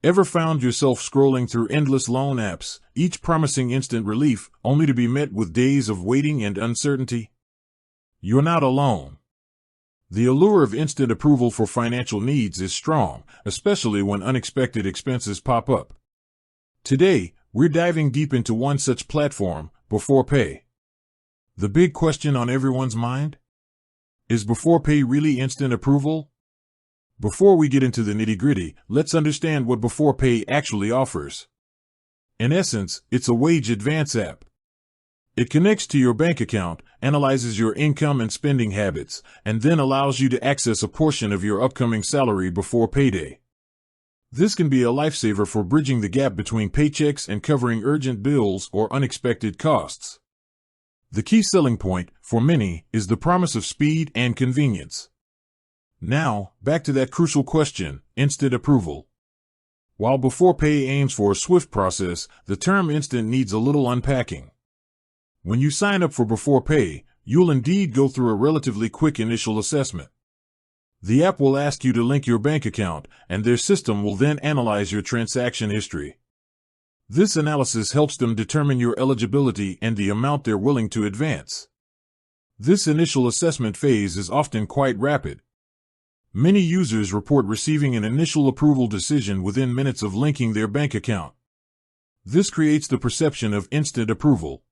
Ever found yourself scrolling through endless loan apps, each promising instant relief, only to be met with days of waiting and uncertainty? You're not alone. The allure of instant approval for financial needs is strong, especially when unexpected expenses pop up. Today, we're diving deep into one such platform, Beforepay. The big question on everyone's mind? Is Beforepay really instant approval? Before we get into the nitty-gritty, let's understand what Beforepay actually offers. In essence, it's a wage advance app. It connects to your bank account, analyzes your income and spending habits, and then allows you to access a portion of your upcoming salary before payday. This can be a lifesaver for bridging the gap between paychecks and covering urgent bills or unexpected costs. The key selling point, for many, is the promise of speed and convenience. Now, back to that crucial question, instant approval. While Beforepay aims for a swift process, the term instant needs a little unpacking. When you sign up for Beforepay, you'll indeed go through a relatively quick initial assessment. The app will ask you to link your bank account, and their system will then analyze your transaction history. This analysis helps them determine your eligibility and the amount they're willing to advance. This initial assessment phase is often quite rapid. Many users report receiving an initial approval decision within minutes of linking their bank account. This creates the perception of instant approval.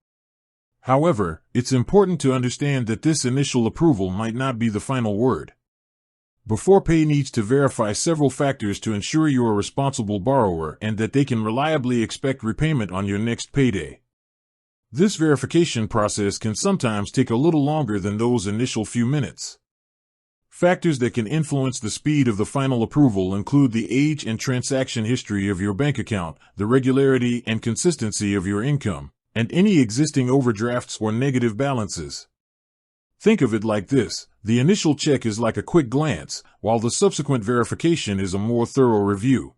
However, it's important to understand that this initial approval might not be the final word. Beforepay needs to verify several factors to ensure you're a responsible borrower and that they can reliably expect repayment on your next payday. This verification process can sometimes take a little longer than those initial few minutes. Factors that can influence the speed of the final approval include the age and transaction history of your bank account, the regularity and consistency of your income, and any existing overdrafts or negative balances. Think of it like this: the initial check is like a quick glance, while the subsequent verification is a more thorough review.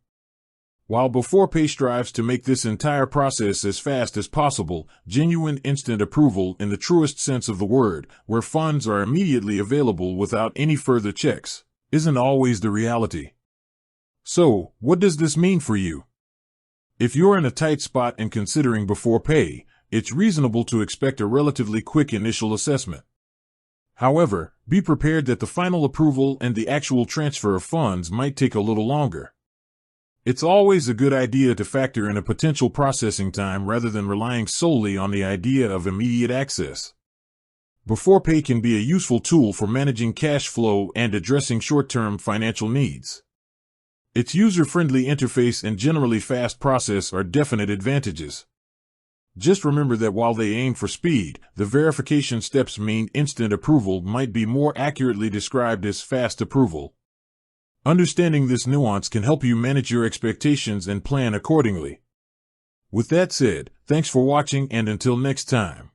While Beforepay strives to make this entire process as fast as possible, genuine instant approval in the truest sense of the word, where funds are immediately available without any further checks, isn't always the reality. So, what does this mean for you? If you're in a tight spot and considering Beforepay, it's reasonable to expect a relatively quick initial assessment. However, be prepared that the final approval and the actual transfer of funds might take a little longer. It's always a good idea to factor in a potential processing time rather than relying solely on the idea of immediate access. Beforepay can be a useful tool for managing cash flow and addressing short-term financial needs. Its user-friendly interface and generally fast process are definite advantages. Just remember that while they aim for speed, the verification steps mean instant approval might be more accurately described as fast approval. Understanding this nuance can help you manage your expectations and plan accordingly. With that said, thanks for watching, and until next time.